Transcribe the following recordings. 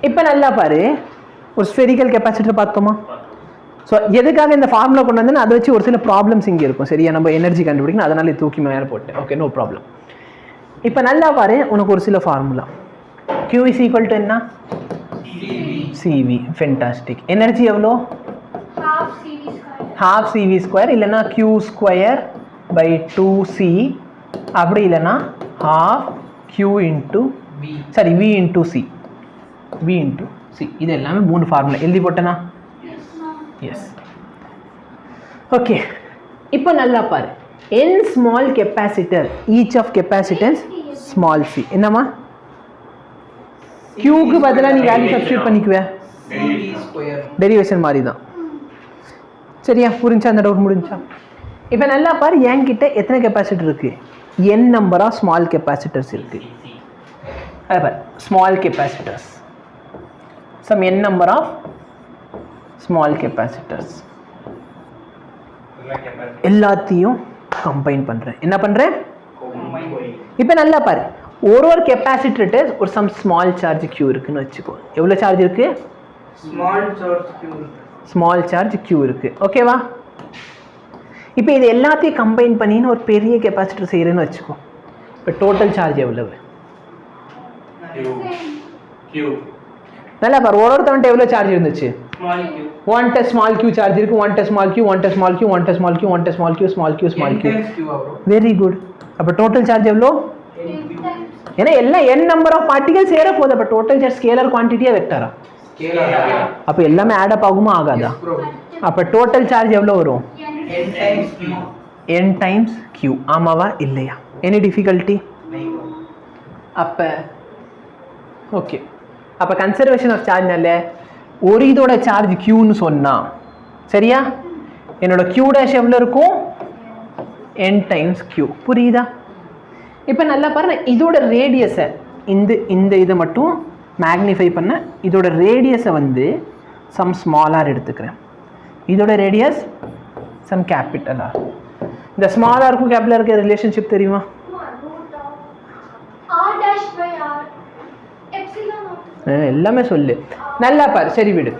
இப்போ நல்லா பாரு, ஒரு ஸ்பெரிக்கல் கெப்பாசிட்டர் பார்த்தோமா? ஸோ எதுக்காக இந்த ஃபார்முலா கொண்டு வந்தேன்னா அதை வச்சு ஒரு சில ப்ராப்ளம்ஸ் இங்கே இருக்கும். சரியா, நம்ம எனர்ஜி கண்டுபிடிக்கணும், அதனால தூக்கி மேலே போட்டேன். Okay, no problem. இப்போ நல்லா பாரு, உனக்கு ஒரு சில formula. Q is equal to என்ன? CV. ஃபென்டாஸ்டிக். எனர்ஜி எவ்வளோ? half CV ஸ்கொயர், இல்லைன்னா Q ஸ்கொயர் பை 2C, அப்படி இல்லைன்னா half Q into sorry V into C. V into C. இது எல்லாமே 3 ஃபார்முலா எழுதி போட்டேனா? எஸ். ஓகே, இப்போ நல்லா பாரு, n small capacitor, each of capacitance small c. என்னமா q க்கு பதிலா நீ வேல்யூ சப்ஸ்டிட்யூட் பண்ணிக்குவே, டெரிவேஷன் மாதிரி தான். சரியா, புரிஞ்சா? அந்த டவுட் முடிஞ்சா? இப்போ நல்லா பாரு, என்கிட்ட எத்தனை கெப்பாசிட்டர் இருக்கு? n number of small capacitors இருக்கு. அது பாரு, small capacitors, sum n number of small capacitors. எல்லாத்தையும் கம்பைன் பண்றேன். என்ன பண்றேன்? இப்போ நல்லா பாரு, ஒரு ஒரு கெப்பாசிட்டர்ட்ட ஒரு சம் ஸ்மால் சார்ஜ் Q இருக்குன்னு வச்சுக்கோ. எவ்வளோ சார்ஜ் இருக்கு? ஸ்மால் சார்ஜ் Q இருக்கு. ஓகேவா? இப்போ இது எல்லாத்தையும் கம்பைன் பண்ணின்னு ஒரு பெரிய கெப்பாசிட்டர் செய்யறேன்னு வச்சுக்கோ. இப்போ டோட்டல் சார்ஜ் எவ்வளவு? நல்லா பாரு, ஒருத்தவன்ட்ட எவ்வளோ சார்ஜ் இருந்துச்சு? one test small q charge இருக்கு, one test small q, one test small q, one test small q, one test small q, small q, small q. Very good. அப்ப டோட்டல் சார்ஜ் எவ்வளோ? ஏன்னா எல்லாம் n நம்பர் ஆஃப் பார்ட்டிகல்ஸ் சேர போகுது. அப்ப total charge scalar குவான்டிட்டியா வெக்டரா? அப்ப எல்லாமே add up ஆகுமா ஆகாதா? அப்ப டோட்டல் சார்ஜ் எவ்வளோ வரும்? n times q. ஆமாவா இல்லையா? Any difficulty? அப்ப ஓகே, அப்ப கன்சர்வேஷன் ஆஃப் சார்ஜ்னால ஒரு இதோட சார்ஜ் Qன்னு சொன்னா, சரியா, என்னோட Q டேஷ் எவ்வளோ இருக்கும்? n times Q. புரியுதா? இப்போ நல்லா பாருங்க, இதோட ரேடியஸை இந்த இதை மட்டும் மேக்னிஃபை பண்ண, இதோட ரேடியஸை வந்து சம் ஸ்மாலார் எடுத்துக்கிறேன். இதோட ரேடியஸ் சம் கேபிட்டலார். இந்த ஸ்மாலாருக்கும் கேபிட்டலாருக்கு ரிலேஷன்ஷிப் தெரியுமா? எல்லாமே சொல்லு. நல்லா பாரு, சரி விடு.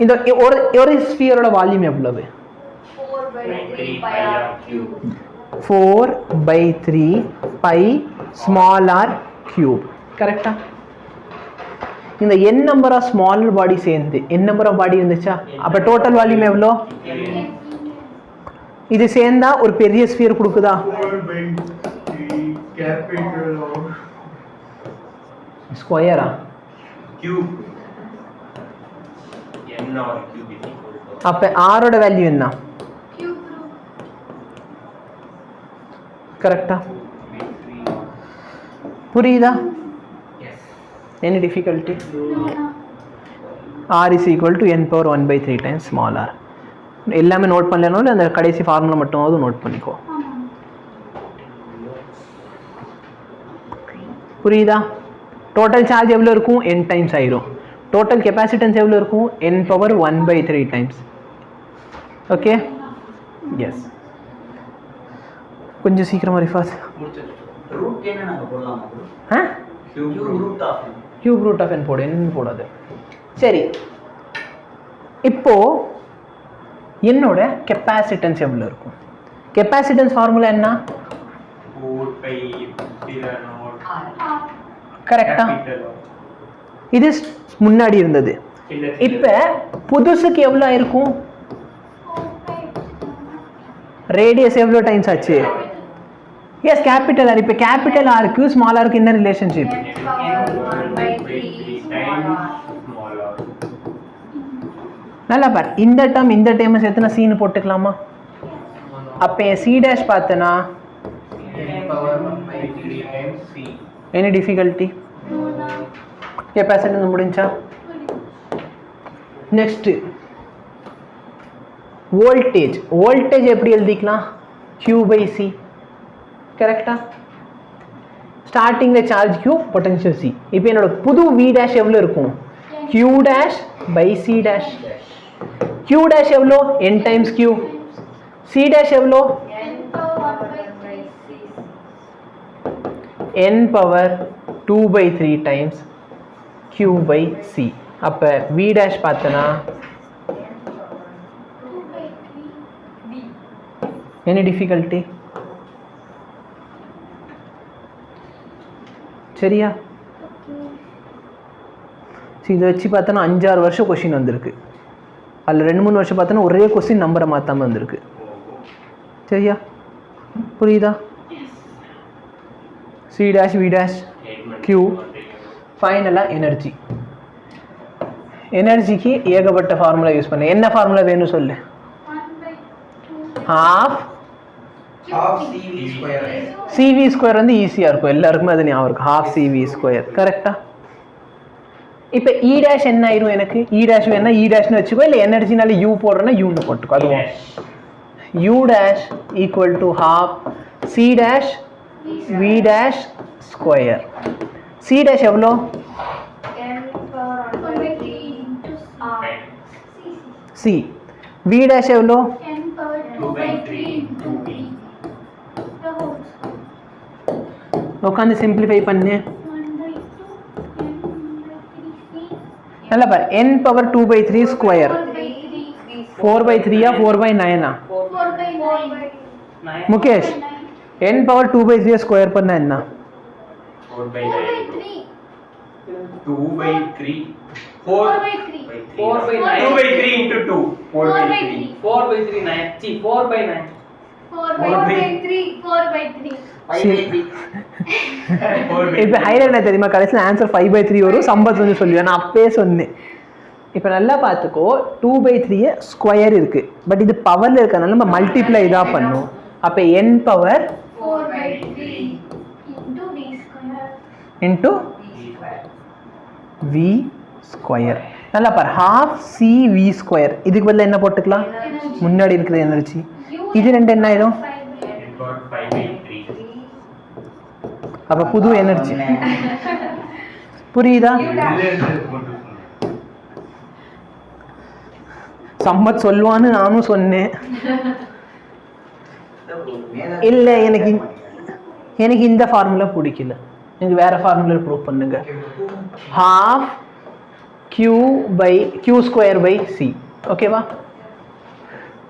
இந்த ஒரு ஸ்பியரோட வால்யூம் எவ்வளவு? 4/3 பை ஸ்மால் ஆர் கியூப். கரெக்டா? இந்த n நம்பர் ஆஃப் ஸ்மாலர் பாடி சேர்ந்து n நம்பர் ஆஃப் பாடி இருந்துச்சா? அப்ப டோட்டல் வால்யூம் எவ்வளோ? இது சேர்ந்தா ஒரு பெரிய ஸ்பியர் கொடுக்குதா? ஸ்கொயரா? அப்ப ஆரோட வேல்யூ என்ன? கரெக்டா? புரியுதா? Any difficulty? R is equal to n power 1/3 times small r. எல்லாமே நோட் பண்ணலனாலும் அந்த கடைசி ஃபார்முலா மட்டும் நோட் பண்ணிக்கோ. புரியுதா? டோட்டல் சார்ஜ் எவ்வளோ இருக்கும்? n டைம்ஸ் ஆயிரும். டோட்டல் கெப்பாசிட்டன்ஸ் எவ்வளோ இருக்கும்? n power 1/3 times. Okay, yes. கொஞ்சம் சீக்கிரமா ரிஃபாஸ். கியூப் ரூட் ஆஃப் n போடு, n போடாது. சரி, இப்போ என்னோட கெப்பாசிட்டன்ஸ் எவ்வளோ இருக்கும்? கெப்பாசிட்டன்ஸ் ஃபார்முலா என்ன? கரெக்டா? இது முன்னாடி இருந்தது. இப்ப புதுசுக்கு எவ்வளோ இருக்கும்? ரேடியஸ் எவ்வளோ டைம்ஸ் ஆச்சு? Yes, capital R. இப்போ கேபிட்டல் ஆருக்கு ஸ்மால் ஆருக்கு என்ன ரிலேஷன்ஷிப்? நல்லா பாரு, இந்த டேர்ம் இந்த டைம் சேர்த்துனா சீனு போட்டுக்கலாமா? அப்போ சி டேஷ் பார்த்தனா எனி டிஃபிகல்ட்டி? கெப்பாசிட்டன்ஸ் முடிஞ்சா? Next voltage. வோல்டேஜ் எப்படி எழுதிக்கலாம்? Q/C. கரெக்டா? ஸ்டார்டிங்ல சார்ஜ் Q, பொட்டன்ஷியல் C. இப்போ என்னோட புது V டேஷ் எவ்வளோ இருக்கும்? Q'/C dash. Q டேஷ் எவ்வளோ? n times Q. C dash எவ்வளோ? n power 2/3 times q by c. அப்போ v dash பார்த்தனா any difficulty? சரியா? சரி, இதை வச்சு பார்த்தோன்னா 5-6 வருஷம் கொஸ்டின் வந்திருக்கு. அதில் 2-3 வருஷம் பார்த்தோன்னா ஒரே கொஸ்டின் நம்பரை மாற்றாமல் வந்திருக்கு. சரியா? புரியுதா? C dash V dash Q. ஃபைனலாக எனர்ஜி. எனர்ஜிக்கு ஏகப்பட்ட ஃபார்முலா யூஸ் பண்ண. என்ன ஃபார்முலா வேணும் சொல்லு? half CV ஸ்கொயர் வந்து ஈஸியாக இருக்கும், எல்லாருக்குமே அது ஞாபகம் இருக்கும். half CV ஸ்கொயர் கரெக்டா? இப்போ இ டேஷ் என்ன ஆயிரும்? எனக்கு இ டேஷ் வேணா இ டேஷ்னு வச்சுக்கோ, இல்லை எனர்ஜினால யூ போடுறேன்னா யூன்னு போட்டுக்கோ. அதுவும் U dash equal to half C dash V dash square. C dash எவ்வளோ? சி. வி டேஷ் எவ்வளோ? உட்காந்து சிம்பிளிஃபை பண்ணு. நல்லா பாரு, n power 2/3 square 4/3 4/9 Mukesh, n power 2/3 ஸ்கொயர் பண்ணா என்ன? 4/3 2/3 4/9 2/3 into 2 4/3 4/3 9 see 4/9 4/3 4/3 இப்போ ஹைலைட் என்ன தெரியுமா? கடைசியில் ஆன்சர் 5/3 வரும். சம்பத் வந்து சொல்லுவேன், நான் அப்பயே சொன்னேன். இப்போ நல்லா பார்த்துக்கோ, 2/3 ஸ்கொயர் இருக்குது, பட் இது பவரில் இருக்கிறதுனால நம்ம மல்டிப்ளை இதாக பண்ணும். அப்போ n power 4/3 into v square. நல்லா பாரு, half CV ஸ்கொயர். இதுக்கு பதிலாக என்ன போட்டுக்கலாம்? முன்னாடி இருக்கிற எனர்ஜி. இது ரெண்டு என்ன ஆயிடும்? அப்ப புது எனர்ஜி. புரியுதா? சம்மத் சொல்லுவான்னு நானும் சொன்னேன். இல்ல, எனக்கு இந்த ஃபார்முலா பிடிக்கல, எனக்கு வேற ஃபார்முலா ப்ரூவ் பண்ணுங்க. half q square by C. ஓகேவா?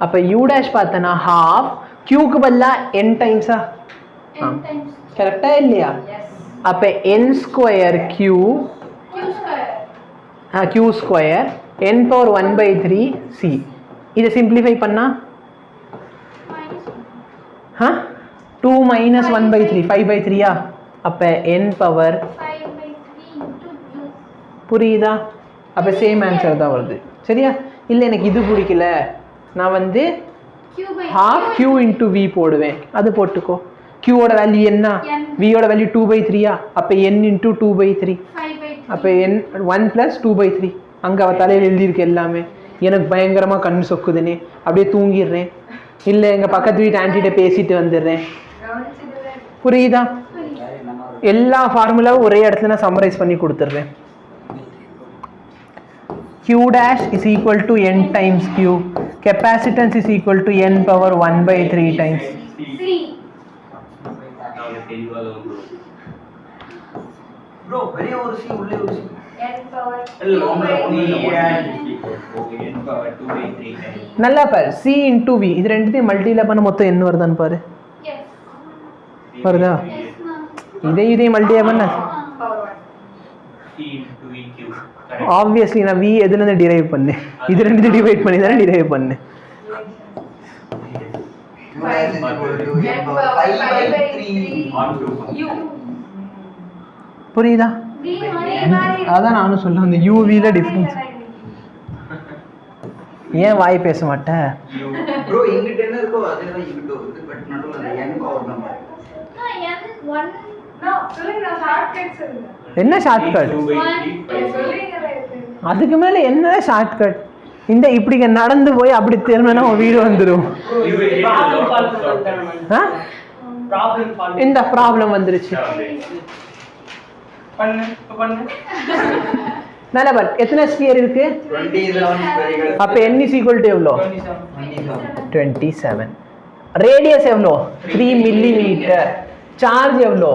அப்ப u டேஷ் பார்த்தனா half q க்கு பதிலா n டைம்ஸா? கரெக்டா இல்லையா? அப்ப n square q square n power 1/3 c. இதை சிம்பிளிஃபை பண்ணா 2 minus 1/3 5/3. அப்ப n பவர் புரியுதா? அப்ப சேம் ஆன்சர் தான் வருது. சரியா? இல்லை எனக்கு இது பிடிக்கல, நான் வந்து half q into v போடுவேன். அது போட்டுக்கோ. q ஓட வேல்யூ என்ன? v ஓட வேல்யூ 2/3. அப்ப n into 2/3. அப்ப n 1 plus 2/3. அங்க அவ தலையில் எழுதியிருக்கு எல்லாமே. எனக்கு பயங்கரமா கண்ணு சொக்குதுன்னு அப்படியே தூங்கிடுறேன். இல்லை எங்க பக்கத்து வீட்டு ஆன்ட்டிகிட்ட பேசிட்டு வந்துடுறேன். புரியுதா? எல்லா ஃபார்முலாவும் ஒரே இடத்துல நான் சம்மரைஸ் பண்ணி கொடுத்துட்றேன். q dash is equal to n times q. Capacitance is equal to n power 1/3 times c. bro வெளிய ஒரு c உள்ளே ஒரு c n power 2/3 நல்லா பாரு, c into v இது ரெண்டுத்தையும் மல்டிப்ளை பண்ண மொத்தம் என்ன வருதான்னு பாரு. வருதா? இதையும் மல்டிப்ளை பண்ண ஆப்வியஸ்லி நான் v எதுல இருந்து டிரைவ் பண்ணேன்? இது ரெண்டு டிவைட் பண்ணி தானே டிரைவ் பண்ணேன். புரியுதா? அதான் நானும் சொல்ல அந்த யூவில டிஃபரன்ஸ். ஏன் வாய் பேச மாட்டேன்? bro இங்கிட்ட என்ன இருக்கோ அதுல தான் இங்கிட்ட வருது, பட் நடுவுல n பவர் நம்பர் என்ன ஷார்ட்கட்? அதுக்கு மேல என்ன ஷார்ட்கட்? இந்த இப்படி நடந்து போய் அப்படி திரும்பினா உன் வீடு வந்துடும். இந்த ப்ராப்ளம் வந்துருச்சு. நல்லா பாரு, எத்தனை ஸ்பியர் இருக்கு? 27. அப்ப n is equal to எவ்வளோ? 27. ரேடியஸ் எவ்வளோ? 3 மில்லிமீட்டர். சார்ஜ் எவ்வளோ?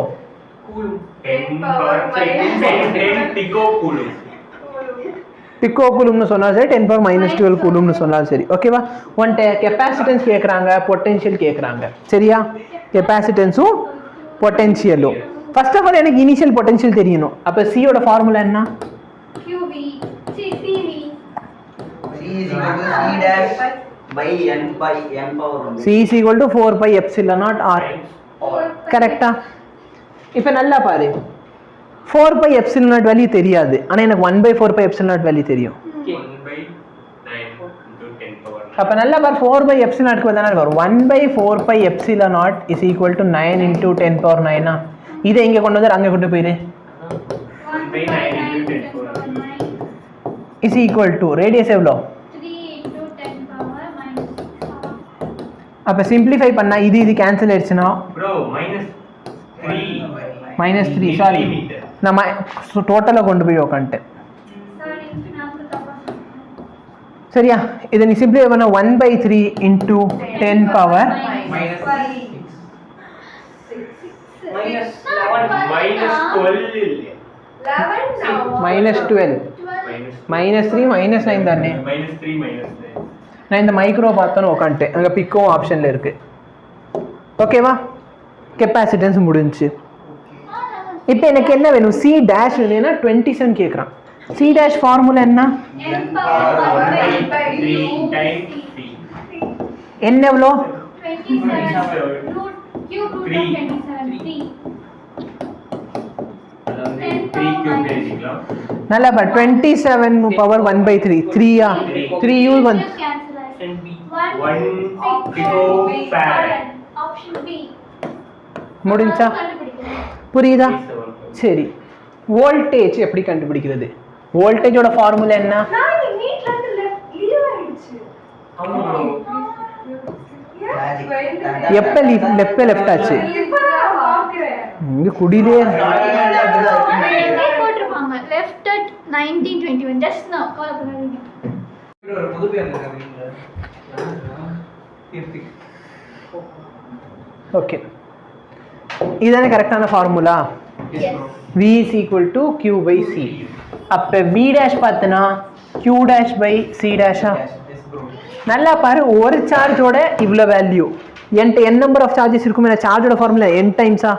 பிக்கோ கூலும்னு சொன்னாலும் சரி 10 power -12 கூலும்னு சொன்னாலும் சரி ஓகேவா. ஒன்ட்ட கெப்பாசிட்டன்ஸ் கேட்குறாங்க, பொட்டென்ஷியல் கேட்குறாங்க சரியா. கெப்பாசிட்டன்ஸும் பொட்டென்ஷியலும். ஃபர்ஸ்ட் ஆஃப் ஆல் எனக்கு இனிஷியல் பொட்டென்ஷியல் தெரியணும். அப்போ சியோட ஃபார்முலா என்ன? QV CV C is equal to C dash by N by M power 1. C is equal to 4 pi epsilon naught R. கரெக்டா? இப்போ நல்லா பாரு, 4 pi epsilon naught வேல்யூ தெரியாது, ஆனால் எனக்கு 1/4 pi epsilon naught வேல்யூ தெரியும். அப்போ நல்லா பாரு, 4 by epsilon naught தானே வரும். 1/4 pi epsilon naught is equal to 9 into 10 power 9. இதை இங்கே கொண்டு வந்து அங்கே கொண்டு போயிரு. 1/9 into 10 power 9 is equal to radius எவ்வளோ? 3 into 10 power -6. அப்போ சிம்பிளிஃபை பண்ணா இது கேன்சல் ஆயிடுச்சுன்னா -3 சாரி நான் டோட்டலாக கொண்டு போய் உக்காந்துட்டேன் Sorry, நான் தப்பா சரியா. இதை நீ சிம்பிளிஃபை பண்ண 1/3 into 10 power -12 -3 -9 தானே. நான் இந்த மைக்ரோ பார்த்தோன்னு உக்காந்துட்டேன், அங்கே பிக்கும் ஆப்ஷனில் இருக்கு ஓகேவா. கெப்பாசிட்டன்ஸ் முடிஞ்சுச்சு. இப்போ எனக்கு என்ன வேணும்? சி டேஷ் வேணும்னா 27 கேட்குறான். சி டேஷ் ஃபார்முலா என்ன? n power 1/3 என்ன எவ்வளோ? 27 root cube root of 27 நல்லா பா, 27 பவர் 1/3 3 3 யூ 1 முடிஞ்சா புரியுதா? சரி, வோல்டேஜ் எப்படி கண்டுபிடிக்கிறது? வோல்டேஜோட ஃபார்முலா என்ன? எப்ப லெஃப்ட் ஆச்சு? இங்க குடிலே போட்டுருப்பாங்க left at 1921 just now கால் பண்ணாதீங்க. ஒரு புது பேர் இருக்கீங்க கீர்த்தி. ஓகே, இதுதானே கரெக்டான formula. V is equal to Q by C. அப்போ V டேஷ் பார்த்தனா Q டேஷ் by C டேஷா. நல்லா பாரு, ஒரு சார்ஜோட இவ்வளோ வேல்யூ. என்கிட்ட n நம்பர் ஆஃப் சார்ஜஸ் இருக்குமே, நான் சார்ஜோட ஃபார்முலா n டைம்ஸா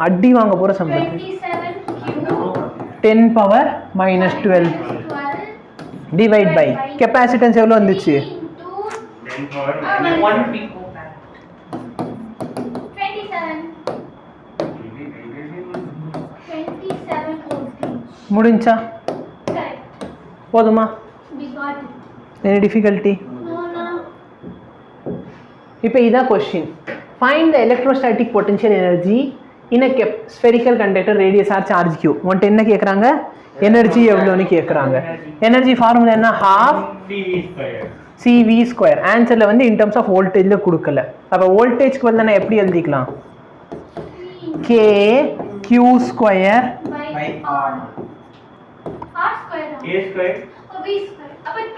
அடி வாங்க போகிற சம்பளம். 10 பவர் -12 டிவைட் பை கெப்பாசிட்டன்ஸ் எவ்வளோ வந்துச்சு? 1 pico. 27 முடிஞ்சா? போதுமா? Any difficulty? இப்போ இதான் question. Find the electrostatic potential energy in a spherical conductor radius R charge Q. உன்ட்டு என்ன கேட்குறாங்க? எனர்ஜி எவ்வளோன்னு கேட்குறாங்க. எனர்ஜி ஃபார்முலா என்ன? ½ CV². ஆன்சரில் வந்து இன் டர்ம்ஸ் ஆஃப் வோல்டேஜில் கொடுக்கல. அப்போ வோல்டேஜ்க்கு வந்து நான் எப்படி எழுதிக்கலாம்? KQ²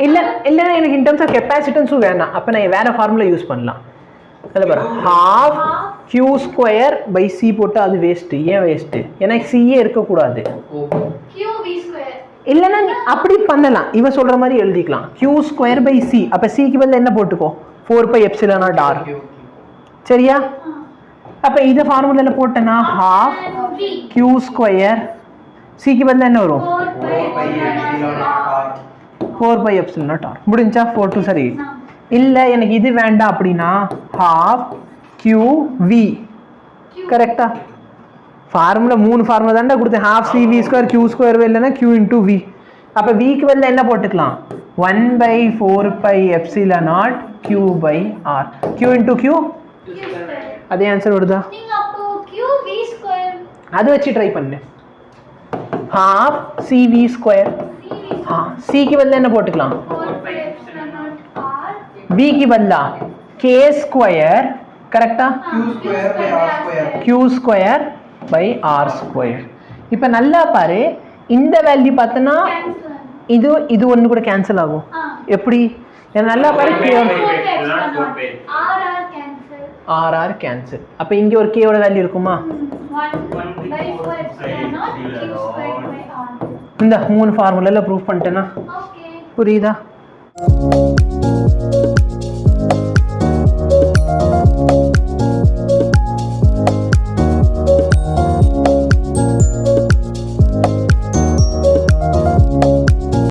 இல்லை இல்லைன்னா எனக்கு இன் டர்ம்ஸ் ஆஃப் கெப்பாசிட்டன்ஸும் வேணாம். அப்போ நான் வேறு ஃபார்முலா யூஸ் பண்ணலாம். அதில் பாரு, ½ Q² போட்டு அது வேஸ்ட்டு. ஏன் வேஸ்ட்டு? எனக்கு சிஏ இருக்கக்கூடாது. இல்லைன்னா அப்படி பண்ணலாம், இவன் சொல்கிற மாதிரி எழுதிக்கலாம். Q² C. அப்போ சிக்கு பதில் என்ன போட்டுக்கோ? 4 pi epsilon naught R. சரியா? அப்போ இதை ஃபார்முலாவில் போட்டேன்னா ½ சிக்கு பதில் என்ன வரும்? 4 pi epsilon naught R. முடிஞ்சா 4 2 சரி. இல்லை எனக்கு இது வேண்டாம் அப்படின்னா ½ QV. கரெக்டா? ஃபார்முலா 3 ஃபார்முலா தாண்டா கொடுத்தேன். ½ CV² Q² இல்லைன்னா Q into V. அப்போ விக்கு பதில் என்ன போட்டுக்கலாம்? 1/4 pi epsilon naught Q by R. Q into Q அதே ஆன்சர் வருதா? அது வச்சு ட்ரை பண்ணு. ½ CV². சிக்கு பதில் என்ன போட்டுக்கலாம்? விக்கு பதிலா K² கரெக்டா? Q² by R². இப்போ நல்லா பாரு, இந்த வேல்யூ பார்த்தனா இது ஒன்று கூட கேன்சல் ஆகும். எப்படி? நல்லா பாரு, RR கேன்சல். அப்போ இங்கே ஒரு கேவோட வேல்யூ இருக்குமா? 1/4 epsilon naught q squared by r. இந்த 3 ஃபார்முலால ப்ரூஃப் பண்ணிட்டேனா? Okay. புரியுதா?